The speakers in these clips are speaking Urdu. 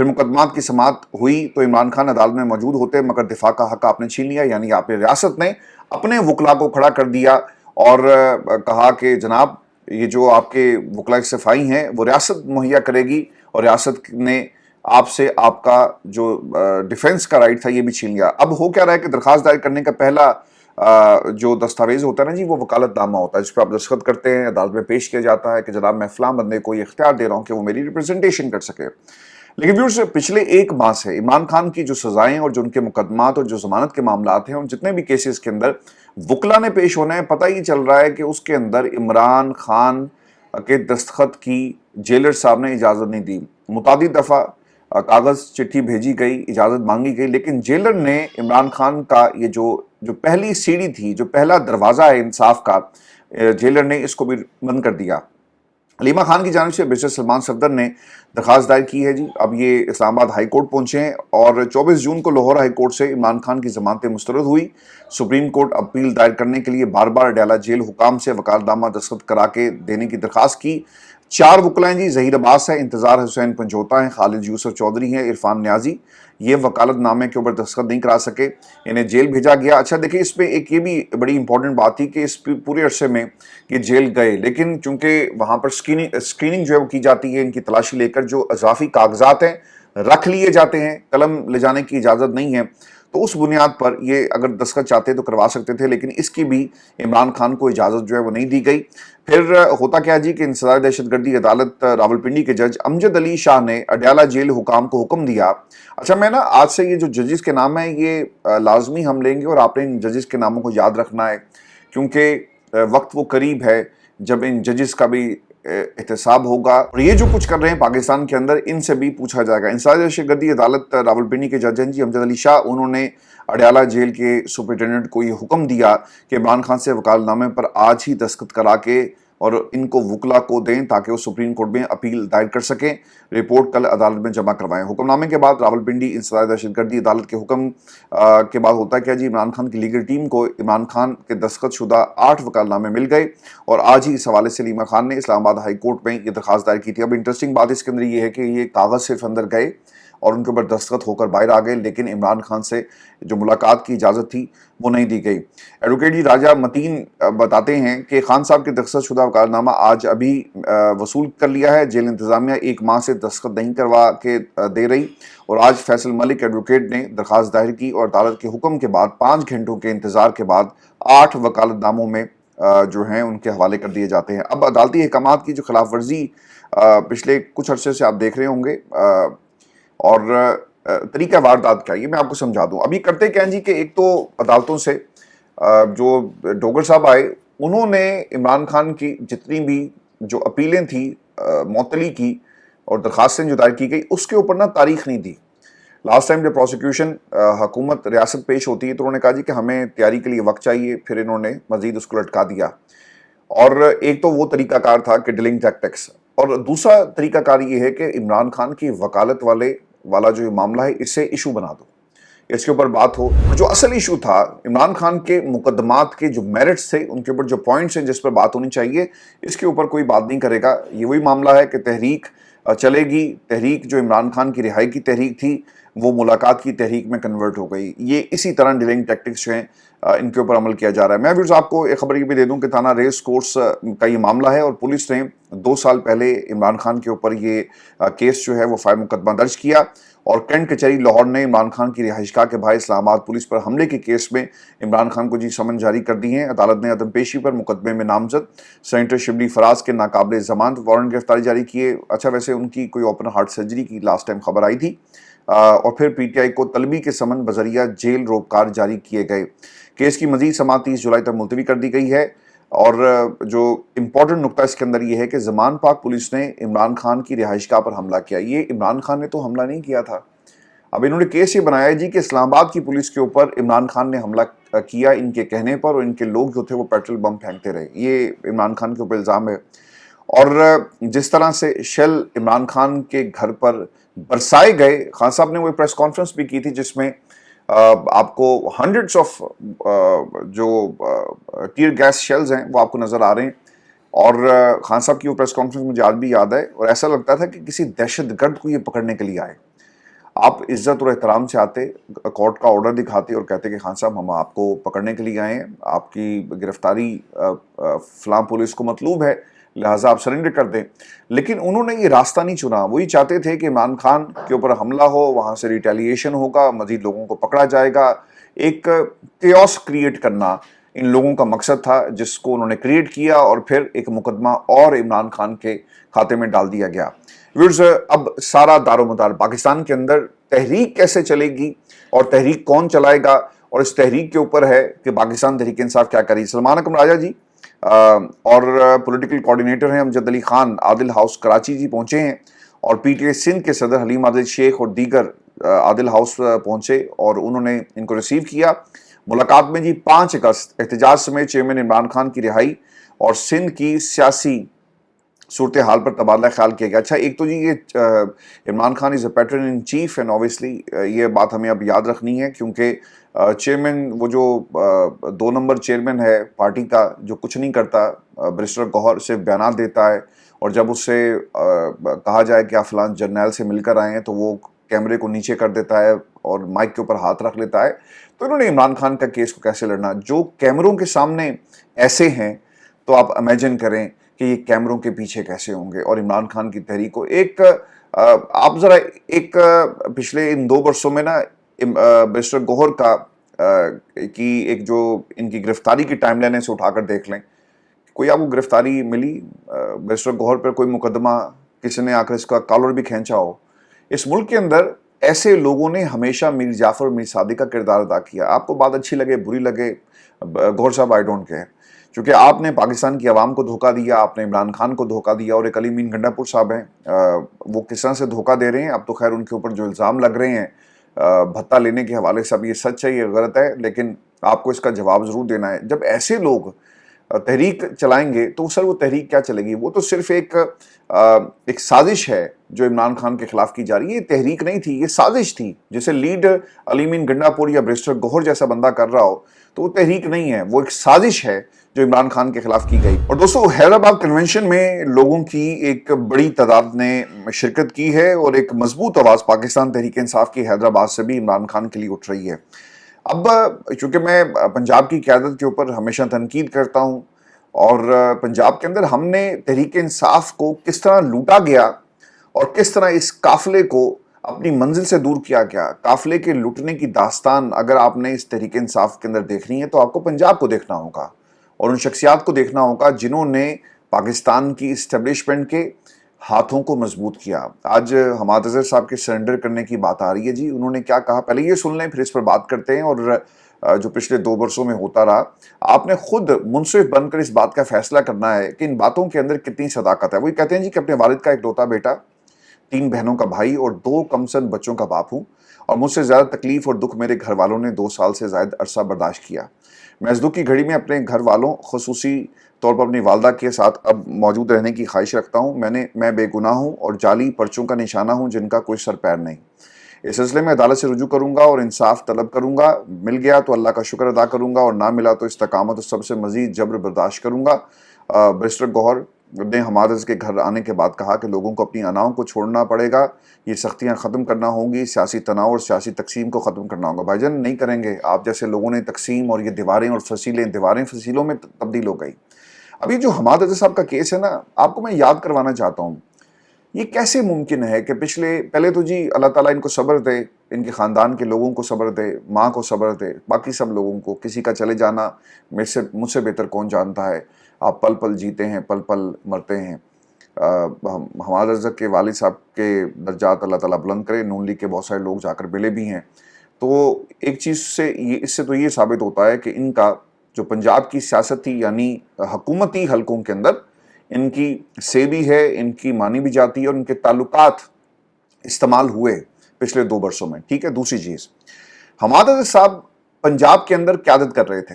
پھر مقدمات کی سماعت ہوئی تو عمران خان عدالت میں موجود ہوتے مگر دفاع کا حق آپ نے چھین لیا، یعنی آپ ریاست نے اپنے وکلا کو کھڑا کر دیا اور کہا کہ جناب یہ جو آپ کے وکلا صفائی ہیں وہ ریاست مہیا کرے گی، اور ریاست نے آپ سے آپ کا جو ڈیفنس کا رائٹ تھا یہ بھی چھین لیا۔ اب ہو کیا رہا ہے کہ درخواست دائر کرنے کا پہلا جو دستاویز ہوتا ہے نا جی، وہ وکالت نامہ ہوتا ہے، جس پہ آپ دستخط کرتے ہیں، عدالت میں پیش کیا جاتا ہے کہ جناب میں فلاں بندے کو یہ اختیار دے رہا ہوں کہ وہ میری ریپرزنٹیشن کر سکے۔ لیکن ویورز پچھلے ایک ماہ سے عمران خان کی جو سزائیں اور جو ان کے مقدمات اور جو ضمانت کے معاملات ہیں، ان جتنے بھی کیسز کے اندر وکلا نے پیش ہونا ہے، پتہ ہی چل رہا ہے کہ اس کے اندر عمران خان کے دستخط کی جیلر صاحب نے اجازت نہیں دی۔ متعدد دفعہ کاغذ چٹھی بھیجی گئی، اجازت مانگی گئی، لیکن جیلر نے عمران خان کا یہ جو پہلی سیڑھی تھی، جو پہلا دروازہ ہے انصاف کا، جیلر نے اس کو بھی بند کر دیا۔ علیمہ خان کی جانب سے بیرسٹر سلمان صفدر نے درخواست دائر کی ہے جی۔ اب یہ اسلام آباد ہائی کورٹ پہنچے ہیں اور 24 جون کو لاہور ہائی کورٹ سے عمران خان کی ضمانتیں مسترد ہوئی۔ سپریم کورٹ اپیل دائر کرنے کے لیے بار بار اڈیالہ جیل حکام سے وکالت نامہ دستخط کرا کے دینے کی درخواست کی۔ 4 وکلا ہیں جی، ظہیر عباس ہے، انتظار حسین پنجوتا ہیں، خالد یوسف چودھری ہیں، عرفان نیازی، یہ وکالت نامے کے اوپر دستخط نہیں کرا سکے، انہیں جیل بھیجا گیا۔ اچھا دیکھیں، اس پہ ایک یہ بھی بڑی امپورٹنٹ بات تھی کہ اس پورے عرصے میں یہ جیل گئے، لیکن چونکہ وہاں پر اسکریننگ جو ہے وہ کی جاتی ہے، ان کی تلاشی لے کر جو اضافی کاغذات ہیں رکھ لیے جاتے ہیں، قلم لے جانے کی اجازت نہیں ہے، تو اس بنیاد پر یہ اگر دستخط چاہتے تو کروا سکتے تھے، لیکن اس کی بھی عمران خان کو اجازت جو ہے وہ نہیں دی گئی۔ پھر ہوتا کیا جی کہ انسداد دہشت گردی عدالت راولپنڈی کے جج امجد علی شاہ نے اڈیالہ جیل حکام کو حکم دیا۔ اچھا میں نا آج سے یہ جو ججز کے نام ہیں یہ لازمی ہم لیں گے، اور آپ نے ان ججز کے ناموں کو یاد رکھنا ہے، کیونکہ وقت وہ قریب ہے جب ان ججز کا بھی احتساب ہوگا، اور یہ جو کچھ کر رہے ہیں پاکستان کے اندر ان سے بھی پوچھا جائے گا۔ انسداد دہشت گردی عدالت راولپنڈی کے جج ہیں جی امجد علی شاہ، انہوں نے اڈیالہ جیل کے سپرنٹینڈنٹ کو یہ حکم دیا کہ عمران خان سے وکالت نامے پر آج ہی دستخط کرا کے اور ان کو وکلا کو دیں تاکہ وہ سپریم کورٹ میں اپیل دائر کر سکیں، رپورٹ کل عدالت میں جمع کروائیں۔ حکم نامے کے بعد راولپنڈی انسداد دہشت گردی عدالت کے حکم کے بعد ہوتا کیا جی، عمران خان کی لیگل ٹیم کو عمران خان کے دستخط شدہ 8 وکالت نامے مل گئے، اور آج ہی اس حوالے سے علیمہ خان نے اسلام آباد ہائی کورٹ میں یہ درخواست دائر کی تھی۔ اب انٹرسٹنگ بات اس کے اندر یہ ہے کہ یہ کاغذ صرف اندر گئے اور ان کے اوپر دستخط ہو کر باہر آ گئے، لیکن عمران خان سے جو ملاقات کی اجازت تھی وہ نہیں دی گئی۔ ایڈوکیٹ جی راجہ متین بتاتے ہیں کہ خان صاحب کے دستخط شدہ وکالت نامہ آج ابھی وصول کر لیا ہے، جیل انتظامیہ 1 ماہ سے دستخط نہیں کروا کے دے رہی، اور آج فیصل ملک ایڈوکیٹ نے درخواست دائر کی اور عدالت کے حکم کے بعد 5 گھنٹوں کے انتظار کے بعد 8 وکالت ناموں میں جو ہیں ان کے حوالے کر دیے جاتے ہیں۔ اب عدالتی احکامات کی جو خلاف ورزی پچھلے کچھ عرصے سے آپ دیکھ رہے ہوں گے، اور طریقہ واردات کیا، یہ میں آپ کو سمجھا دوں۔ ابھی کرتے کیا جی کہ ایک تو عدالتوں سے جو ڈوگر صاحب آئے، انہوں نے عمران خان کی جتنی بھی جو اپیلیں تھیں معطلی کی اور درخواستیں جو دائر کی گئی، اس کے اوپر نا تاریخ نہیں دی۔ لاسٹ ٹائم جب پروسیکیوشن حکومت ریاست پیش ہوتی ہے تو انہوں نے کہا جی کہ ہمیں تیاری کے لیے وقت چاہیے، پھر انہوں نے مزید اس کو لٹکا دیا۔ اور ایک تو وہ طریقہ کار تھا کہ ڈیلنگ ٹیکٹکس، اور دوسرا طریقہ کار یہ ہے کہ عمران خان کی وکالت والا جو معاملہ ہے اسے ایشو بنا دو، اس کے اوپر بات ہو۔ جو اصل ایشو تھا عمران خان کے مقدمات کے جو میرٹس تھے، ان کے اوپر جو پوائنٹس ہیں جس پر بات ہونی چاہیے، اس کے اوپر کوئی بات نہیں کرے گا۔ یہ وہی معاملہ ہے کہ تحریک چلے گی، تحریک جو عمران خان کی رہائی کی تحریک تھی وہ ملاقات کی تحریک میں کنورٹ ہو گئی۔ یہ اسی طرح ڈیلنگ ٹیکٹکس جو ہیں ان کے اوپر عمل کیا جا رہا ہے۔ میں ویورز آپ کو ایک خبر یہ بھی دے دوں کہ تھانہ ریس کورس کا یہ معاملہ ہے، اور پولیس نے 2 سال پہلے عمران خان کے اوپر یہ کیس جو ہے وہ فائل مقدمہ درج کیا، اور کینٹ کچہری لاہور نے عمران خان کی رہائش گاہ کے بھائی اسلام آباد پولیس پر حملے کے کیس میں عمران خان کو سمن جاری کر دی ہیں۔ عدالت نے عدم پیشی پر مقدمے میں نامزد سینیٹر شبلی فراز کے ناقابل ضمانت وارنٹ گرفتاری جاری کیے۔ اچھا ویسے ان کی کوئی اوپن ہارٹ سرجری کی لاسٹ ٹائم خبر آئی تھی، اور پھر پی ٹی آئی کو طلبی کے سمن بذریعہ جیل روکار جاری کیے گئے۔ کیس کی مزید سماعت 30 جولائی تک ملتوی کر دی گئی ہے، اور جو امپورٹنٹ نقطہ اس کے اندر یہ ہے کہ زمان پاک پولیس نے عمران خان کی رہائش گاہ پر حملہ کیا۔ یہ عمران خان نے تو حملہ نہیں کیا تھا، اب انہوں نے کیس یہ بنایا جی کہ اسلام آباد کی پولیس کے اوپر عمران خان نے حملہ کیا ان کے کہنے پر، اور ان کے لوگ جو تھے وہ پیٹرول بم پھینکتے رہے، یہ عمران خان کے اوپر الزام ہے۔ اور جس طرح سے شیل عمران خان کے گھر پر برسائے گئے، خان صاحب نے وہ پریس کانفرنس بھی کی تھی جس میں آپ کو ہنڈریڈز آف جو ٹیئر گیس شیلز ہیں وہ آپ کو نظر آ رہے ہیں، اور خان صاحب کی وہ پریس کانفرنس مجھے آج بھی یاد ہے، اور ایسا لگتا تھا کہ کسی دہشت گرد کو یہ پکڑنے کے لیے آئے۔ آپ عزت اور احترام سے آتے, کورٹ کا آرڈر دکھاتے اور کہتے کہ خان صاحب ہم آپ کو پکڑنے کے لیے آئے ہیں, آپ کی گرفتاری فلاں پولیس کو مطلوب ہے, لہٰذا آپ سرنڈر کر دیں. لیکن انہوں نے یہ راستہ نہیں چنا. وہی چاہتے تھے کہ عمران خان کے اوپر حملہ ہو, وہاں سے ریٹیلیشن ہوگا, مزید لوگوں کو پکڑا جائے گا. ایک کیوس کریٹ کرنا ان لوگوں کا مقصد تھا, جس کو انہوں نے کریٹ کیا اور پھر ایک مقدمہ اور عمران خان کے کھاتے میں ڈال دیا گیا. ویورز, اب سارا دار و مدار پاکستان کے اندر تحریک کیسے چلے گی اور تحریک کون چلائے گا, اور اس تحریک کے اوپر ہے کہ پاکستان تحریک انصاف کیا کری. سلمان اکرم راجہ جی اور پولیٹیکل کوارڈینیٹر ہیں امجد علی خان عادل ہاؤس کراچی جی پہنچے ہیں, اور پی ٹی آئی سندھ کے صدر حلیم عادل شیخ اور دیگر عادل ہاؤس پہنچے اور انہوں نے ان کو ریسیو کیا. ملاقات میں جی 5 اگست احتجاج سمیت چیئرمین عمران خان کی رہائی اور سندھ کی سیاسی صورتحال پر تبادلہ خیال کیا گیا. اچھا, ایک تو جی یہ Imran Khan is a patron in chief, and obviously یہ بات ہمیں اب یاد رکھنی ہے, کیونکہ چیئرمین وہ جو 2 نمبر چیئرمین ہے پارٹی کا, جو کچھ نہیں کرتا, بیرسٹر گوہر صرف بیانات دیتا ہے, اور جب اس سے کہا جائے کہ آپ فلاں جرنیل سے مل کر آئے ہیں تو وہ کیمرے کو نیچے کر دیتا ہے اور مائک کے اوپر ہاتھ رکھ لیتا ہے. تو انہوں نے عمران خان کا کیس کو کیسے لڑنا, جو کیمروں کے سامنے ایسے ہیں تو آپ امیجن کریں کہ یہ کیمروں کے پیچھے کیسے ہوں گے. اور عمران خان کی تحریک کو ایک آپ ذرا ایک پچھلے ان 2 برسوں میں نا بیرسٹر گوہر کا کی ایک جو ان کی گرفتاری کی ٹائم لائن سے اٹھا کر دیکھ لیں. کوئی آپ کو گرفتاری ملی بیرسٹر گوہر پر, کوئی مقدمہ کسی نے آ کر اس کا کالر بھی کھینچا ہو؟ اس ملک کے اندر ایسے لوگوں نے ہمیشہ میر جعفر اور میر صادق کا کردار ادا کیا. آپ کو بات اچھی لگے بری لگے, گوہر صاحب آئی ڈونٹ کیئر, چونکہ آپ نے پاکستان کی عوام کو دھوکہ دیا, آپ نے عمران خان کو دھوکہ دیا, اور ایک علی مین گنڈا پور صاحب ہیں, وہ کس طرح سے دھوکہ دے رہے ہیں. اب تو خیر ان کے اوپر جو الزام لگ رہے ہیں بھتہ لینے کے حوالے سے, اب یہ سچ ہے یہ غلط ہے, لیکن آپ کو اس کا جواب ضرور دینا ہے. جب ایسے لوگ تحریک چلائیں گے تو سر وہ تحریک کیا چلے گی؟ وہ تو صرف ایک سازش ہے جو عمران خان کے خلاف کی جا رہی ہے. یہ تحریک نہیں تھی, یہ سازش تھی. جسے لیڈ علی مین گنڈا پور یا بیرسٹر گوہر جیسا بندہ کر رہا ہو تو وہ تحریک نہیں ہے, وہ ایک سازش ہے جو عمران خان کے خلاف کی گئی. اور دوستو, حیدرآباد کنونشن میں لوگوں کی ایک بڑی تعداد نے شرکت کی ہے, اور ایک مضبوط آواز پاکستان تحریک انصاف کی حیدرآباد سے بھی عمران خان کے لیے اٹھ رہی ہے. اب چونکہ میں پنجاب کی قیادت کے اوپر ہمیشہ تنقید کرتا ہوں, اور پنجاب کے اندر ہم نے تحریک انصاف کو کس طرح لوٹا گیا اور کس طرح اس قافلے کو اپنی منزل سے دور کیا گیا, قافلے کے لوٹنے کی داستان اگر آپ نے اس تحریک انصاف کے اندر دیکھنی ہے تو آپ کو پنجاب کو دیکھنا ہوگا, اور ان شخصیات کو دیکھنا ہوگا جنہوں نے پاکستان کی اسٹیبلشمنٹ کے ہاتھوں کو مضبوط کیا. آج حماد اظہر صاحب کے سرنڈر کرنے کی بات آ رہی ہے جی, انہوں نے کیا کہا پہلے یہ سن لیں, پھر اس پر بات کرتے ہیں. اور جو پچھلے 2 برسوں میں ہوتا رہا, آپ نے خود منصف بن کر اس بات کا فیصلہ کرنا ہے کہ ان باتوں کے اندر کتنی صداقت ہے. وہی کہتے ہیں جی کہ اپنے والد کا ایکلوتا بیٹا, 3 بہنوں کا بھائی اور 2 کمسن بچوں کا باپ ہوں, اور مجھ سے زیادہ تکلیف اور دکھ میرے گھر والوں نے 2 سال سے زائد عرصہ برداشت کیا. میں اس دکھ کی گھڑی میں اپنے گھر والوں, خصوصی طور پر اپنی والدہ کے ساتھ اب موجود رہنے کی خواہش رکھتا ہوں. میں بے گناہ ہوں اور جعلی پرچوں کا نشانہ ہوں جن کا کوئی سر پیر نہیں. اس سلسلے میں عدالت سے رجوع کروں گا اور انصاف طلب کروں گا. مل گیا تو اللہ کا شکر ادا کروں گا, اور نہ ملا تو استقامت اور سب سے مزید جبر برداشت کروں گا. بیرسٹر گوہر نے حماد اظہر کے گھر آنے کے بعد کہا کہ لوگوں کو اپنی اناؤں کو چھوڑنا پڑے گا, یہ سختیاں ختم کرنا ہوں گی, سیاسی تناؤ اور سیاسی تقسیم کو ختم کرنا ہوگا. بھائی جان نہیں کریں گے, آپ جیسے لوگوں نے تقسیم اور یہ دیواریں اور دیواریں فصیلوں میں تبدیل ہو گئی. ابھی جو حماد اظہر صاحب کا کیس ہے نا, آپ کو میں یاد کروانا چاہتا ہوں, یہ کیسے ممکن ہے کہ پہلے تو جی اللہ تعالیٰ ان کو صبر دے, ان کے خاندان کے لوگوں کو صبر دے, ماں کو صبر دے, باقی سب لوگوں کو. کسی کا چلے جانا مجھ سے بہتر کون جانتا ہے. آپ پل پل جیتے ہیں, پل پل مرتے ہیں. حماد اظہر کے والد صاحب کے درجات اللہ تعالیٰ بلند کرے. نون لیگ کے بہت سارے لوگ جا کر ملے بھی ہیں. تو ایک چیز سے اس سے تو یہ ثابت ہوتا ہے کہ ان کا جو پنجاب کی سیاست تھی, یعنی حکومتی حلقوں کے اندر ان کی سے بھی ہے, ان کی مانی بھی جاتی ہے, اور ان کے تعلقات استعمال ہوئے پچھلے 2 برسوں میں. ٹھیک ہے. دوسری چیز, حماد اظہر صاحب پنجاب کے اندر قیادت کر رہے تھے,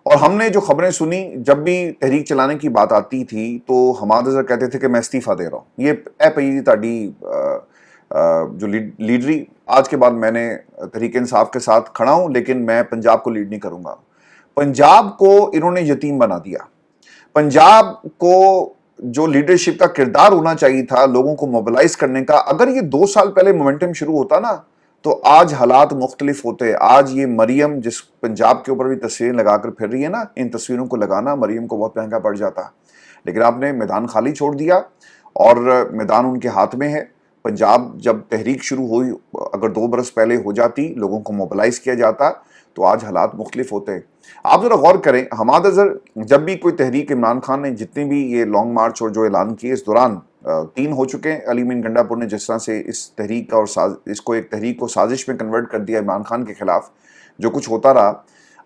اور ہم نے جو خبریں سنی, جب بھی تحریک چلانے کی بات آتی تھی تو حماد اظہر کہتے تھے کہ میں استعفیٰ دے رہا ہوں. یہ اے پئی تاڑی جو لیڈری, آج کے بعد میں نے تحریک انصاف کے ساتھ کھڑا ہوں, لیکن میں پنجاب کو لیڈ نہیں کروں گا. پنجاب کو انہوں نے یتیم بنا دیا. پنجاب کو جو لیڈرشپ کا کردار ہونا چاہیے تھا لوگوں کو موبلائز کرنے کا، اگر یہ 2 سال پہلے مومنٹم شروع ہوتا نا تو آج حالات مختلف ہوتے. آج یہ مریم جس پنجاب کے اوپر بھی تصویریں لگا کر پھر رہی ہے نا، ان تصویروں کو لگانا مریم کو بہت مہنگا پڑ جاتا. لیکن آپ نے میدان خالی چھوڑ دیا اور میدان ان کے ہاتھ میں ہے. پنجاب جب تحریک شروع ہوئی، اگر 2 برس پہلے ہو جاتی، لوگوں کو موبلائز کیا جاتا تو آج حالات مختلف ہوتے. آپ ذرا غور کریں، حماد اظہر جب بھی کوئی تحریک، عمران خان نے جتنے بھی یہ لانگ مارچ اور جو اعلان کیے اس دوران 3 ہو چکے ہیں. علی مین گنڈا پور نے جس طرح سے اس تحریک کا اور اس کو ایک تحریک کو سازش میں کنورٹ کر دیا عمران خان کے خلاف، جو کچھ ہوتا رہا.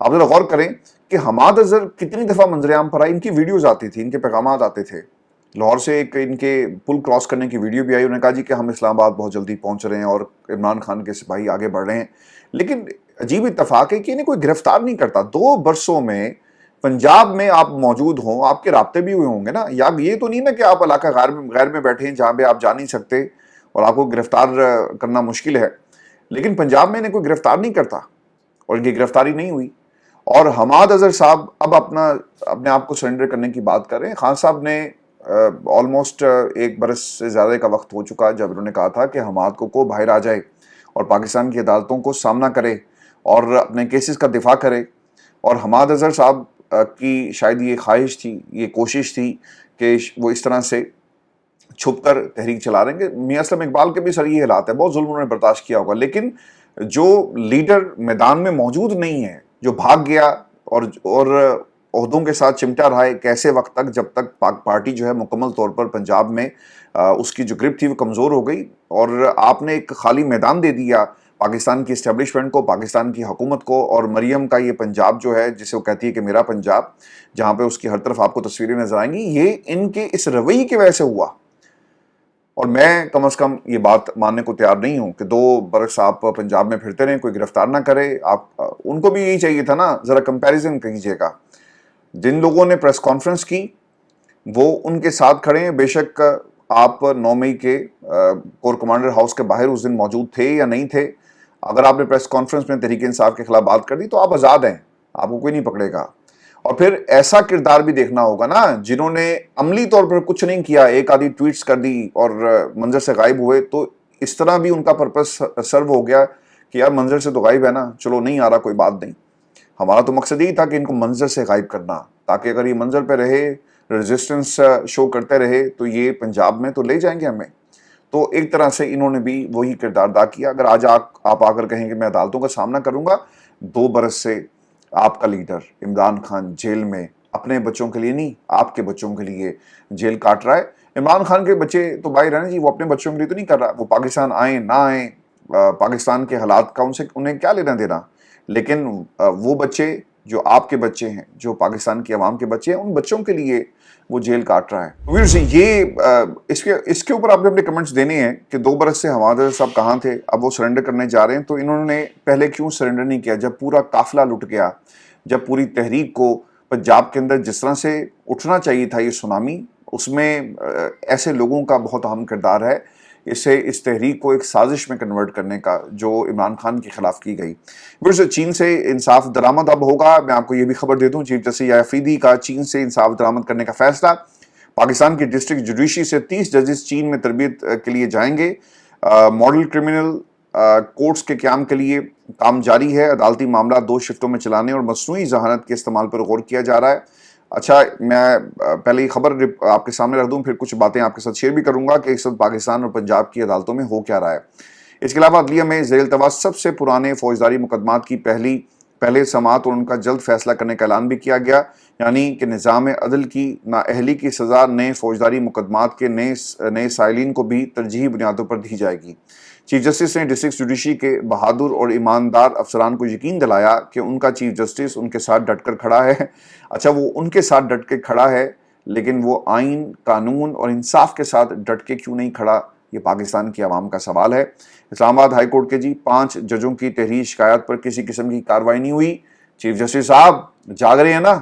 آپ ذرا غور کریں کہ حماد اظہر کتنی دفعہ منظر عام پر آئے، ان کی ویڈیوز آتی تھی، ان کے پیغامات آتے تھے. لاہور سے ایک ان کے پل کراس کرنے کی ویڈیو بھی آئی، انہوں نے کہا جی کہ ہم اسلام آباد بہت جلدی پہنچ رہے ہیں اور عمران خان کے سپاہی آگے بڑھ رہے ہیں. لیکن عجیب اتفاق ہے کہ انہیں کوئی گرفتار نہیں کرتا. 2 برسوں میں پنجاب میں آپ موجود ہوں، آپ کے رابطے بھی ہوئے ہوں گے نا. یا یہ تو نہیں نا کہ آپ علاقہ غیر میں بیٹھے ہیں جہاں پہ آپ جا نہیں سکتے اور آپ کو گرفتار کرنا مشکل ہے. لیکن پنجاب میں انہیں کوئی گرفتار نہیں کرتا اور ان کی گرفتاری نہیں ہوئی. اور حماد اظہر صاحب اب اپنے آپ کو سرنڈر کرنے کی بات کر رہے ہیں. خان صاحب نے آلموسٹ 1 برس سے زیادہ کا وقت ہو چکا جب انہوں نے کہا تھا کہ حماد کو باہر آ جائے اور پاکستان کی عدالتوں کو سامنا کرے اور اپنے کیسز کا دفاع کرے. اور حماد اظہر صاحب کی شاید یہ خواہش تھی، یہ کوشش تھی کہ وہ اس طرح سے چھپ کر تحریک چلا رہے ہیں. کہ میاں اسلم اقبال کے بھی سر یہ حالات ہے، بہت ظلم انہوں نے برداشت کیا ہوگا، لیکن جو لیڈر میدان میں موجود نہیں ہے، جو بھاگ گیا اور عہدوں کے ساتھ چمٹا رہا ہے ایک ایسے وقت تک جب تک پارٹی جو ہے مکمل طور پر پنجاب میں اس کی جو گرپ تھی وہ کمزور ہو گئی، اور آپ نے ایک خالی میدان دے دیا پاکستان کی اسٹیبلشمنٹ کو، پاکستان کی حکومت کو. اور مریم کا یہ پنجاب جو ہے جسے وہ کہتی ہے کہ میرا پنجاب، جہاں پہ اس کی ہر طرف آپ کو تصویریں نظر آئیں گی، یہ ان کے اس رویے کی وجہ سے ہوا. اور میں کم از کم یہ بات ماننے کو تیار نہیں ہوں کہ 2 برس آپ پنجاب میں پھرتے رہیں، کوئی گرفتار نہ کرے. آپ ان کو بھی یہی چاہیے تھا نا، ذرا کمپیریزن کیجیے گا. جن لوگوں نے پریس کانفرنس کی وہ ان کے ساتھ کھڑے ہیں. بے شک آپ 9 مئی کے کور کمانڈر ہاؤس کے باہر اس دن موجود تھے یا نہیں تھے. اگر آپ نے پریس کانفرنس میں تحریک انصاف کے خلاف بات کر دی تو آپ آزاد ہیں، آپ کو کوئی نہیں پکڑے گا. اور پھر ایسا کردار بھی دیکھنا ہوگا نا جنہوں نے عملی طور پر کچھ نہیں کیا، ایک آدھی ٹویٹس کر دی اور منظر سے غائب ہوئے، تو اس طرح بھی ان کا پرپس سرو ہو گیا کہ یار منظر سے تو غائب ہے نا، چلو نہیں آ رہا کوئی بات نہیں. ہمارا تو مقصد یہی تھا کہ ان کو منظر سے غائب کرنا، تاکہ اگر یہ منظر پہ رہے، ریزسٹنس شو کرتے رہے تو یہ پنجاب میں تو لے جائیں گے ہمیں. تو ایک طرح سے انہوں نے بھی وہی کردار ادا کیا. اگر آج آپ آ کر کہیں کہ میں عدالتوں کا سامنا کروں گا، 2 برس سے آپ کا لیڈر عمران خان جیل میں اپنے بچوں کے لیے نہیں، آپ کے بچوں کے لیے جیل کاٹ رہا ہے. عمران خان کے بچے تو باہر ہیں جی، وہ اپنے بچوں کے لیے تو نہیں کر رہا. وہ پاکستان آئیں نہ آئیں، پاکستان کے حالات کا انہیں کیا لینا دینا. لیکن وہ بچے جو آپ کے بچے ہیں، جو پاکستان کی عوام کے بچے ہیں، ان بچوں کے لیے وہ جیل کاٹ رہا ہے. ویئرز یہ اس کے اوپر آپ نے اپنے کمنٹس دینے ہیں کہ 2 برس سے حماد اظہر صاحب کہاں تھے، اب وہ سرنڈر کرنے جا رہے ہیں. تو انہوں نے پہلے کیوں سرنڈر نہیں کیا جب پورا قافلہ لٹ گیا، جب پوری تحریک کو پنجاب کے اندر جس طرح سے اٹھنا چاہیے تھا یہ سونامی، اس میں ایسے لوگوں کا بہت اہم کردار ہے اس تحریک کو ایک سازش میں کنورٹ کرنے کا جو عمران خان کے خلاف کی گئی. چین سے انصاف درآمد اب ہوگا. میں آپ کو یہ بھی خبر دے دوں، چیف جسٹس افریدی کا چین سے انصاف درآمد کرنے کا فیصلہ. پاکستان کی ڈسٹرکٹ جوڈیشری سے 30 ججز چین میں تربیت کے لیے جائیں گے. ماڈل کرمنل کورٹس کے قیام کے لیے کام جاری ہے. عدالتی معاملات 2 شفٹوں میں چلانے اور مصنوعی ذہانت کے استعمال پر غور کیا جا رہا ہے. اچھا، میں پہلے یہ خبر آپ کے سامنے رکھ دوں، پھر کچھ باتیں آپ کے ساتھ شیئر بھی کروں گا کہ اس وقت پاکستان اور پنجاب کی عدالتوں میں ہو کیا رہا ہے. اس کے علاوہ عدلیہ میں زیر التوا سب سے پرانے فوجداری مقدمات کی پہلے سماعت اور ان کا جلد فیصلہ کرنے کا اعلان بھی کیا گیا. یعنی کہ نظام عدل کی نااہلی کی سزا نئے فوجداری مقدمات کے نئے سائلین کو بھی ترجیحی بنیادوں پر دی جائے گی. چیف جسٹس نے ڈسٹرکٹ جوڈیشری کے بہادر اور ایماندار افسران کو یقین دلایا کہ ان کا چیف جسٹس ان کے ساتھ ڈٹ کر کھڑا ہے. اچھا، وہ ان کے ساتھ ڈٹ کے کھڑا ہے، لیکن وہ آئین، قانون اور انصاف کے ساتھ ڈٹ کے کیوں نہیں کھڑا؟ یہ پاکستان کی عوام کا سوال ہے. اسلام آباد ہائی کورٹ کے 5 ججوں کی تحریر شکایات پر کسی قسم کی کارروائی نہیں ہوئی. چیف جسٹس صاحب جاگ رہے ہیں نا؟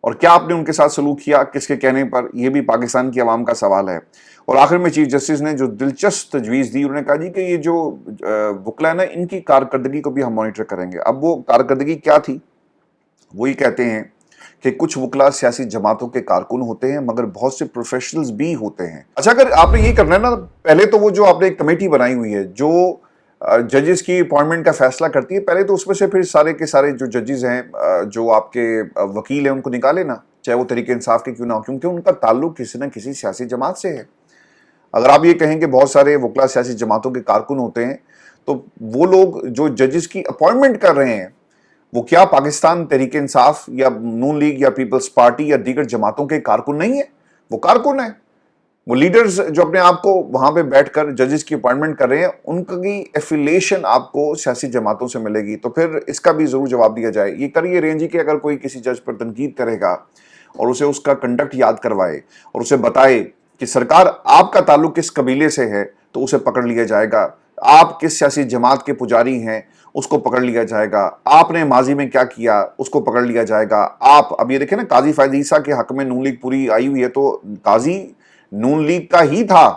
اور کیا آپ نے ان کے ساتھ سلوک کیا، کس کے کہنے پر؟ یہ بھی پاکستان کی عوام کا سوال ہے. اور آخر میں چیف جسٹس نے جو دلچسپ تجویز دی، انہوں نے کہا جی کہ یہ جو وکلا ہے نا، ان کی کارکردگی کو بھی ہم مانیٹر کریں گے. اب وہ کارکردگی کیا تھی؟ وہی کہتے ہیں کہ کچھ وکلا سیاسی جماعتوں کے کارکن ہوتے ہیں مگر بہت سے پروفیشنلز بھی ہوتے ہیں. اچھا اگر آپ نے یہ کرنا ہے نا، پہلے تو وہ جو آپ نے ایک کمیٹی بنائی ہوئی ہے جو ججز کی اپوائنٹمنٹ کا فیصلہ کرتی ہے، پہلے تو اس میں سے پھر سارے کے سارے جو ججز ہیں، جو آپ کے وکیل ہیں، ان کو نکالے نا، چاہے وہ تحریک انصاف کے کیوں نہ ہو، کیونکہ ان کا تعلق کسی نہ کسی سیاسی جماعت سے ہے. اگر آپ یہ کہیں کہ بہت سارے وکلا سیاسی جماعتوں کے کارکن ہوتے ہیں، تو وہ لوگ جو ججز کی اپوائنٹمنٹ کر رہے ہیں وہ کیا پاکستان تحریک انصاف یا نون لیگ یا پیپلز پارٹی یا دیگر جماعتوں کے کارکن نہیں ہیں؟ وہ کارکن ہیں. وہ لیڈرز جو اپنے آپ کو وہاں پہ بیٹھ کر ججز کی اپوائنٹمنٹ کر رہے ہیں، ان کی ایفیلیشن آپ کو سیاسی جماعتوں سے ملے گی. تو پھر اس کا بھی ضرور جواب دیا جائے. یہ کریے رینجی کہ اگر کوئی کسی جج پر تنقید کرے گا اور اسے اس کا کنڈکٹ یاد کروائے اور اسے بتائے کہ سرکار آپ کا تعلق کس قبیلے سے ہے، تو اسے پکڑ لیا جائے گا. آپ کس سیاسی جماعت کے پجاری ہیں، اس کو پکڑ لیا جائے گا. آپ نے ماضی میں کیا کیا، اس کو پکڑ لیا جائے گا. آپ اب یہ دیکھیں نا، قاضی فائز عیسیٰ کے حق میں نون لیگ پوری آئی ہوئی ہے، تو قاضی نون لیگ کا ہی تھا،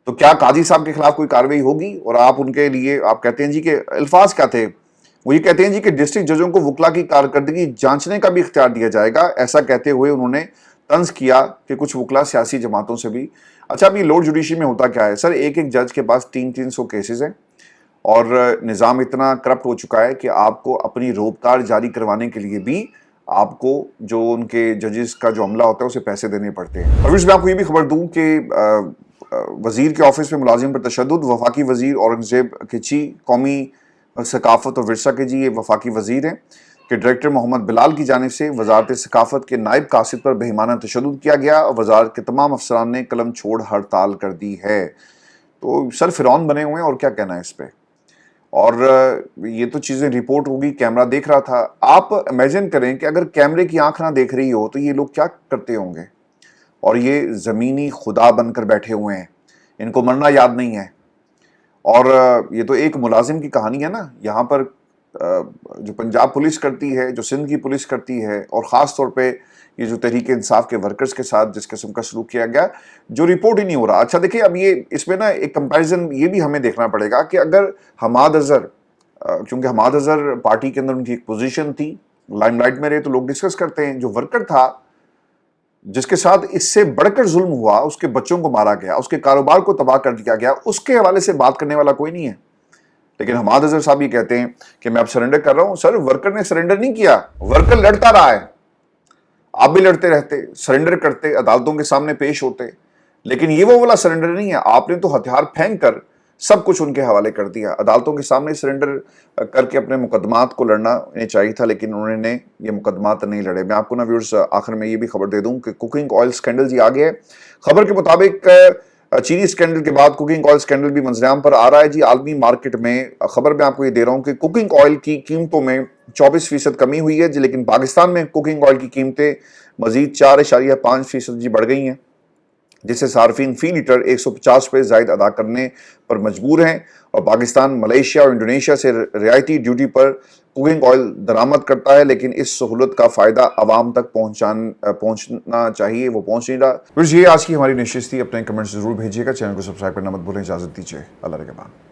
تو کیا قاضی صاحب کے خلاف کوئی کارروائی ہوگی؟ اور آپ ان کے لیے آپ کہتے ہیں جی کہ الفاظ کیا تھے، وہ یہ کہتے ہیں جی کہ ڈسٹرکٹ ججوں کو وکلا کی کارکردگی جانچنے کا بھی اختیار دیا جائے گا. ایسا کہتے ہوئے انہوں نے طنز کیا کہ کچھ وکلا سیاسی جماعتوں سے بھی. اچھا اب یہ لوڈ جوڈیشری میں ہوتا کیا ہے سر؟ ایک جج کے پاس 300 کیسز ہیں اور نظام اتنا کرپٹ ہو چکا ہے کہ آپ کو اپنی روبکار جاری کروانے کے لیے بھی آپ کو جو ان کے ججز کا جو عملہ ہوتا ہے اسے پیسے دینے پڑتے ہیں. اور میں آپ کو یہ بھی خبر دوں کہ وزیر کے آفس میں ملازم پر تشدد. وفاقی وزیر اورنگزیب کچی قومی ثقافت اور ورثہ کے یہ وفاقی وزیر ہیں کہ ڈائریکٹر محمد بلال کی جانب سے وزارت ثقافت کے نائب قاصد پر بہیمانہ تشدد کیا گیا اور وزارت کے تمام افسران نے قلم چھوڑ ہڑتال کر دی ہے. تو سر فرعون بنے ہوئے ہیں، اور کیا کہنا ہے اس پہ. اور یہ تو چیزیں رپورٹ ہوگی، کیمرہ دیکھ رہا تھا. آپ امیجن کریں کہ اگر کیمرے کی آنکھ نہ دیکھ رہی ہو تو یہ لوگ کیا کرتے ہوں گے. اور یہ زمینی خدا بن کر بیٹھے ہوئے ہیں، ان کو مرنا یاد نہیں ہے. اور یہ تو ایک ملازم کی کہانی ہے نا. یہاں پر جو پنجاب پولیس کرتی ہے، جو سندھ کی پولیس کرتی ہے، اور خاص طور پہ یہ جو تحریک انصاف کے ورکرز کے ساتھ جس قسم کا سلوک کیا گیا، جو رپورٹ ہی نہیں ہو رہا. اچھا دیکھیں، اب یہ اس میں نا ایک کمپیریزن یہ بھی ہمیں دیکھنا پڑے گا کہ اگر حماد اظہر، کیونکہ حماد اظہر پارٹی کے اندر ان کی ایک پوزیشن تھی، لائم لائٹ میں رہے، تو لوگ ڈسکس کرتے ہیں. جو ورکر تھا جس کے ساتھ اس سے بڑھ کر ظلم ہوا، اس کے بچوں کو مارا گیا، اس کے کاروبار کو تباہ کر دیا گیا، اس کے حوالے سے بات کرنے والا کوئی نہیں ہے. لیکن حماد اظہر صاحب یہ کہتے ہیں کہ میں اب سرنڈر کر رہا ہوں. سر ورکر نے سرنڈر نہیں کیا، ورکر لڑتا رہا ہے. آپ بھی لڑتے رہتے، سرنڈر کرتے، عدالتوں کے سامنے پیش ہوتے. لیکن یہ وہ والا سرنڈر نہیں ہے. آپ نے تو ہتھیار پھینک کر سب کچھ ان کے حوالے کر دیا. عدالتوں کے سامنے سرنڈر کر کے اپنے مقدمات کو لڑنا انہیں چاہیے تھا، لیکن انہوں نے یہ مقدمات نہیں لڑے. میں آپ کو نا ویورز آخر میں یہ بھی خبر دے دوں کہ کوکنگ آئل سکینڈل جی آگے ہے. خبر کے مطابق چینی سکینڈل کے بعد کوکنگ آئل سکینڈل بھی منظر عام پر آ رہا ہے جی. عالمی مارکیٹ میں خبر میں آپ کو یہ دے رہا ہوں کہ کوکنگ آئل کی قیمتوں میں 24% کمی ہوئی ہے جی. لیکن پاکستان میں کوکنگ آئل کی قیمتیں مزید 4.5% جی بڑھ گئی ہیں، جس سے صارفین فی لیٹر 150 روپے زائد ادا کرنے پر مجبور ہیں. اور پاکستان ملیشیا اور انڈونیشیا سے رعایتی ڈیوٹی پر کوکنگ آئل درآمد کرتا ہے، لیکن اس سہولت کا فائدہ عوام تک پہنچنا چاہیے، وہ پہنچ نہیں رہا. پھر یہ آج کی ہماری نشست تھی. اپنے کمنٹس ضرور بھیجیے گا. چینل کو سبسکرائب کرنا مت بھولیں. اجازت دیجیے. اللہ کے بعد.